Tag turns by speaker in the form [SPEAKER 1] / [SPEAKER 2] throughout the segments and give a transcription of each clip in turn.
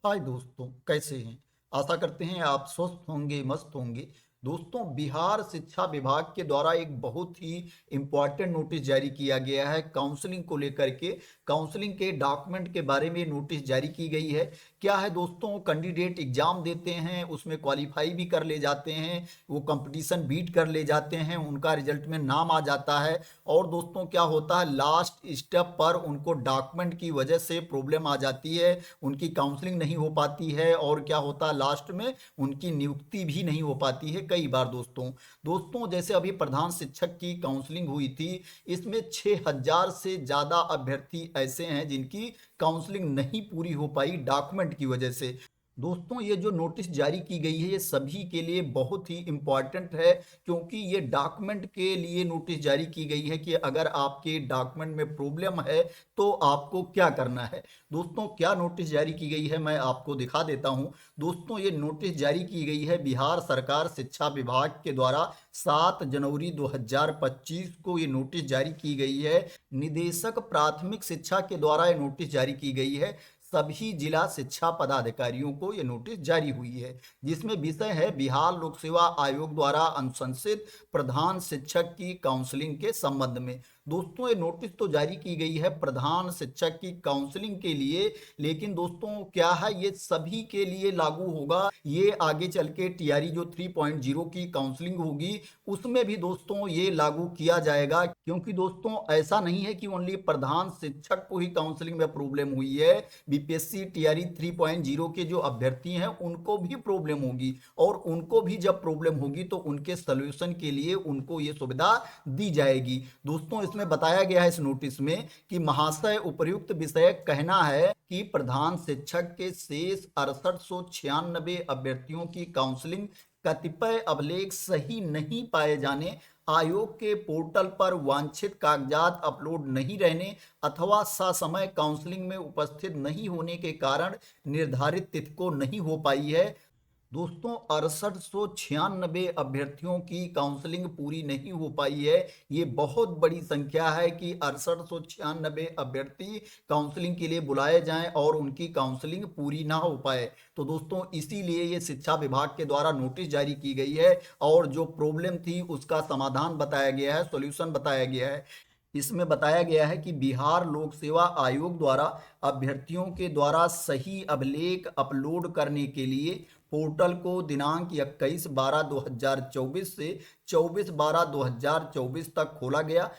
[SPEAKER 1] हाय दोस्तों, कैसे हैं। आशा करते हैं आप स्वस्थ होंगे, मस्त होंगे। दोस्तों, बिहार शिक्षा विभाग के द्वारा एक बहुत ही इम्पॉर्टेंट नोटिस जारी किया गया है काउंसलिंग को लेकर के। काउंसलिंग के डॉक्यूमेंट के बारे में नोटिस जारी की गई है। क्या है दोस्तों, कैंडिडेट एग्जाम देते हैं, उसमें क्वालिफाई भी कर ले जाते हैं, वो कंपटीशन बीट कर ले जाते हैं, उनका रिजल्ट में नाम आ जाता है। और दोस्तों क्या होता है, लास्ट स्टेप पर उनको डॉक्यूमेंट की वजह से प्रॉब्लम आ जाती है, उनकी काउंसलिंग नहीं हो पाती है और क्या होता है लास्ट में उनकी नियुक्ति भी नहीं हो पाती है कई बार। दोस्तों जैसे अभी प्रधान शिक्षक की काउंसलिंग हुई थी, इसमें 6,000 से ज़्यादा अभ्यर्थी ऐसे हैं जिनकी काउंसलिंग नहीं पूरी हो पाई डॉक्यूमेंट की वजह से। दोस्तों ये जो नोटिस जारी की गई है ये सभी के लिए बहुत ही इम्पॉर्टेंट है, क्योंकि ये डॉक्यूमेंट के लिए नोटिस जारी की गई है कि अगर आपके डॉक्यूमेंट में प्रॉब्लम है तो आपको क्या करना है। दोस्तों क्या नोटिस जारी की गई है मैं आपको दिखा देता हूं। दोस्तों ये नोटिस जारी की गई है बिहार सरकार शिक्षा विभाग के द्वारा। 7 जनवरी 2025 को ये नोटिस जारी की गई है। निदेशक प्राथमिक शिक्षा के द्वारा ये नोटिस जारी की गई है। सभी जिला शिक्षा पदाधिकारियों को ये नोटिस जारी हुई है, जिसमें विषय है बिहार लोक सेवा आयोग द्वारा अनुशंसित प्रधान शिक्षक की काउंसलिंग के संबंध में। दोस्तों ये नोटिस तो जारी की गई है प्रधान शिक्षक की काउंसलिंग के लिए, लेकिन दोस्तों क्या है ये सभी के लिए लागू होगा। ये आगे चल के टीआरई जो 3.0 की काउंसलिंग होगी उसमें भी दोस्तों ये लागू किया जाएगा, क्योंकि दोस्तों ऐसा नहीं है कि ओनली प्रधान शिक्षक को ही काउंसलिंग में प्रॉब्लम हुई है। बीपीएससी टीआरई 3.0 के जो अभ्यर्थी हैं उनको भी प्रॉब्लम होगी, और उनको भी जब प्रॉब्लम होगी तो उनके सॉल्यूशन के लिए उनको ये सुविधा दी जाएगी। दोस्तों इसमें बताया गया है इस नोटिस में कि महाशय उपयुक्त विषय कहना है कि प्रधान शिक्षक के शेष 6896 अभ्यर्थियों की काउंसलिंग कतिपय अभिलेख सही नहीं पाए जाने, आयोग के पोर्टल पर वांछित कागजात अपलोड नहीं रहने अथवा ससमय काउंसलिंग में उपस्थित नहीं होने के कारण निर्धारित तिथि को नहीं हो पाई है। दोस्तों 6896 अभ्यर्थियों की काउंसलिंग पूरी नहीं हो पाई है। ये बहुत बड़ी संख्या है कि 6896 अभ्यर्थी काउंसलिंग के लिए बुलाए जाएं और उनकी काउंसलिंग पूरी ना हो पाए। तो दोस्तों इसीलिए ये शिक्षा विभाग के द्वारा नोटिस जारी की गई है, और जो प्रॉब्लम थी उसका समाधान बताया गया है, सॉल्यूशन बताया गया है। इसमें बताया गया है कि बिहार लोक सेवा आयोग द्वारा अभ्यर्थियों के द्वारा सही अभिलेख अपलोड करने के लिए पोर्टल को दिनांक 21/12/2024 से 24/12/2024 तक खोला गया।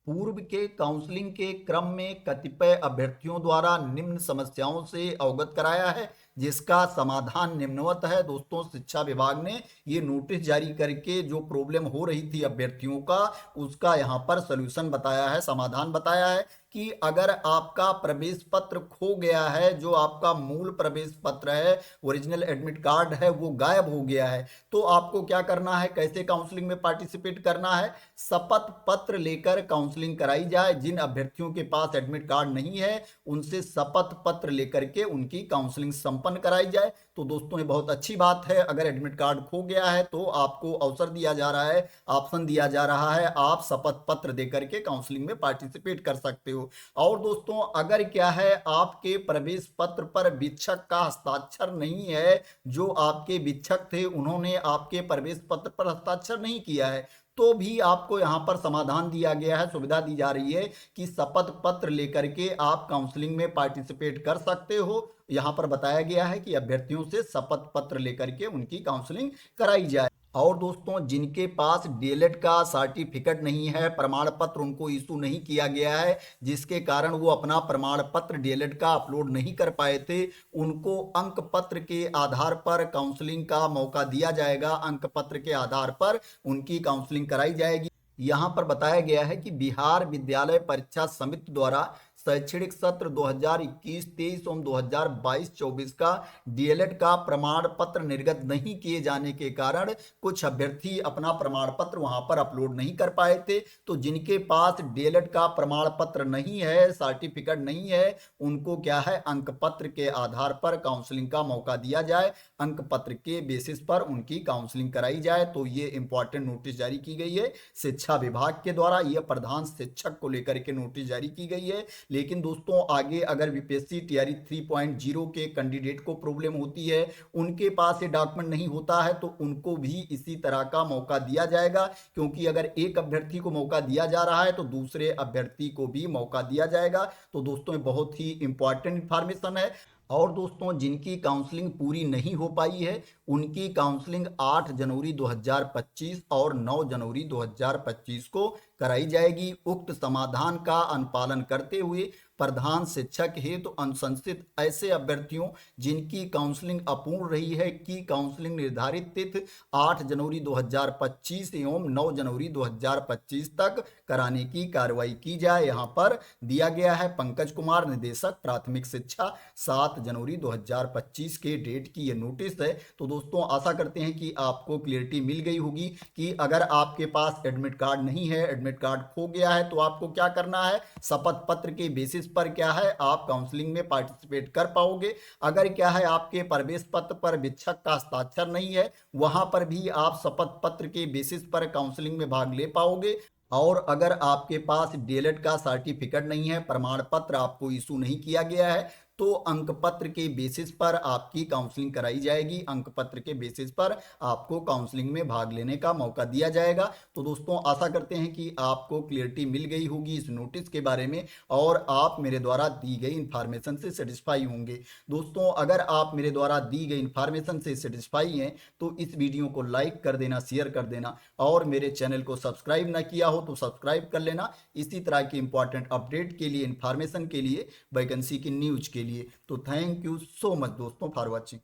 [SPEAKER 1] पूर्व के काउंसलिंग के क्रम में कतिपय अभ्यर्थियों द्वारा निम्न समस्याओं से अवगत कराया है, जिसका समाधान निम्नवत है। दोस्तों शिक्षा विभाग ने ये नोटिस जारी करके जो प्रॉब्लम हो रही थी अभ्यर्थियों का उसका यहाँ पर सलूशन बताया है, समाधान बताया है कि अगर आपका प्रवेश पत्र खो गया है, जो आपका मूल प्रवेश पत्र है, ओरिजिनल एडमिट कार्ड है, वो गायब हो गया है, तो आपको क्या करना है, कैसे काउंसलिंग में पार्टिसिपेट करना है। शपथ पत्र लेकर काउंसलिंग कराई जाए। जिन अभ्यर्थियों के पास एडमिट कार्ड नहीं है उनसे शपथ पत्र लेकर के उनकी काउंसलिंग संपन्न कराई जाए। तो दोस्तों ये बहुत अच्छी बात है। अगर एडमिट कार्ड खो गया है तो आपको अवसर दिया जा रहा है, ऑप्शन दिया जा रहा है, आप शपथ पत्र देकर के काउंसलिंग में पार्टिसिपेट कर सकते हो। और दोस्तों अगर क्या है आपके प्रवेश पत्र पर वीक्षक का हस्ताक्षर नहीं है, जो आपके वीक्षक थे उन्होंने आपके प्रवेश पत्र पर हस्ताक्षर नहीं किया है, तो भी आपको यहाँ पर समाधान दिया गया है, सुविधा दी जा रही है कि शपथ पत्र लेकर के आप काउंसलिंग में पार्टिसिपेट कर सकते हो। यहाँ पर बताया गया है कि अभ्यर्थियों से शपथ पत्र लेकर के उनकी काउंसलिंग कराई जाए। और दोस्तों जिनके पास डीएलएड का सर्टिफिकेट नहीं है, प्रमाण पत्र उनको इशू नहीं किया गया है, जिसके कारण वो अपना प्रमाण पत्र डीएलएड का अपलोड नहीं कर पाए थे, उनको अंक पत्र के आधार पर काउंसलिंग का मौका दिया जाएगा। अंक पत्र के आधार पर उनकी काउंसलिंग कराई जाएगी। यहाँ पर बताया गया है कि बिहार विद्यालय परीक्षा समिति द्वारा शैक्षणिक सत्र 2021-23 एवं 2022-24 का डीएलएड का प्रमाण पत्र निर्गत नहीं किए जाने के कारण कुछ अभ्यर्थी अपना प्रमाण पत्र वहां पर अपलोड नहीं कर पाए थे। तो जिनके पास डीएलएड का प्रमाण पत्र नहीं है, सर्टिफिकेट नहीं है, उनको क्या है अंक पत्र के आधार पर काउंसलिंग का मौका दिया जाए, अंक पत्र के बेसिस पर उनकी काउंसलिंग कराई जाए। तो ये इंपॉर्टेंट नोटिस जारी की गई है शिक्षा विभाग के द्वारा। यह प्रधान शिक्षक को लेकर के नोटिस जारी की गई है। लेकिन दोस्तों आगे अगर बीपीएससी टीआरई 3.0 के कैंडिडेट को प्रॉब्लम होती है, उनके पास ये डॉक्यूमेंट नहीं होता है, तो उनको भी इसी तरह का मौका दिया जाएगा, क्योंकि अगर एक अभ्यर्थी को मौका दिया जा रहा है तो दूसरे अभ्यर्थी को भी मौका दिया जाएगा। तो दोस्तों ये बहुत ही इंपॉर्टेंट इंफॉर्मेशन है। और दोस्तों जिनकी काउंसलिंग पूरी नहीं हो पाई है, उनकी काउंसलिंग 8 जनवरी 2025 और 9 जनवरी 2025 को कराई जाएगी। उक्त समाधान का अनुपालन करते हुए प्रधान शिक्षक हेतु अनुशंसित ऐसे अभ्यर्थियों जिनकी काउंसलिंग अपूर्ण रही है की काउंसलिंग निर्धारित तिथि 8 जनवरी 2025 एवं 9 जनवरी 2025 तक कराने की कार्रवाई की जाए। यहाँ पर दिया गया है पंकज कुमार, निदेशक प्राथमिक शिक्षा, 7 जनवरी 2025 के डेट की ये नोटिस है। तो दोस्तों आशा करते हैं कि आपको क्लियरिटी मिल गई होगी कि अगर आपके पास एडमिट कार्ड नहीं है, एडमिट कार्ड खो गया है, तो आपको क्या करना है। शपथ पत्र के बेसिस पर क्या है आप काउंसलिंग में पार्टिसिपेट कर पाओगे। अगर क्या है आपके प्रवेश पत्र पर शिक्षक का हस्ताक्षर नहीं है, वहां पर भी आप शपथ पत्र के बेसिस पर काउंसलिंग में भाग ले पाओगे। और अगर आपके पास डीएलएड का सर्टिफिकेट नहीं है, प्रमाण पत्र आपको इशू नहीं किया गया है, तो अंक पत्र के बेसिस पर आपकी काउंसलिंग कराई जाएगी। अंक पत्र के बेसिस पर आपको काउंसलिंग में भाग लेने का मौका दिया जाएगा। तो दोस्तों आशा करते हैं कि आपको क्लियरिटी मिल गई होगी इस नोटिस के बारे में और आप मेरे द्वारा दी गई इन्फॉर्मेशन से सेटिस्फाई होंगे। दोस्तों अगर आप मेरे द्वारा दी गई इन्फॉर्मेशन से सेटिस्फाई हैं तो इस वीडियो को लाइक कर देना, शेयर कर देना और मेरे चैनल को सब्सक्राइब ना किया हो तो सब्सक्राइब कर लेना। इसी तरह की इंपॉर्टेंट अपडेट के लिए, इन्फॉर्मेशन के लिए, वैकेंसी की न्यूज के लिए। तो थैंक यू सो मच दोस्तों फॉर वॉचिंग।